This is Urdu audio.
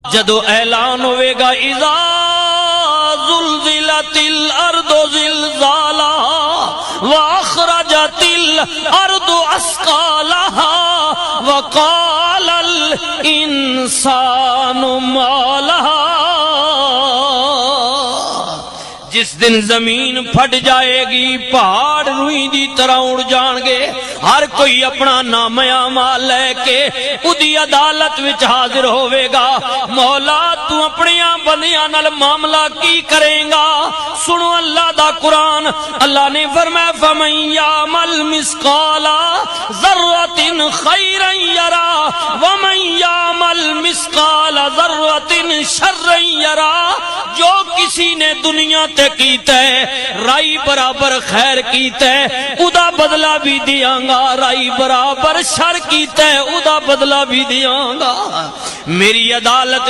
جدو اعلان ہوئے گا اذا زلزلت الارض زلزالها واخرجت الارض اثقالها وقال الانسان ما لها، جس دن زمین پھٹ جائے گی، پہاڑ روئی دی طرح اڑ جان گے، ہر کوئی اپنا نام اعمال لے کے اودی عدالت وچ حاضر ہوئے گا۔ مولا تو اپنی بندیاں نال معاملہ کی کریں گا؟ سنو اللہ دا قرآن، اللہ نے فرمایا فمن یعمل مثقال ذرۃ خیرا یرا ومن یعمل مثقال ذرۃ شرا یرا، جو کسی نے دنیا تے کیتا ہے رائی برابر خیر کیتا ہے ادا بدلہ بھی دیاں گا، رائی برابر شر کیتا ہے ادا بدلہ بھی دیاں گا۔ میری عدالت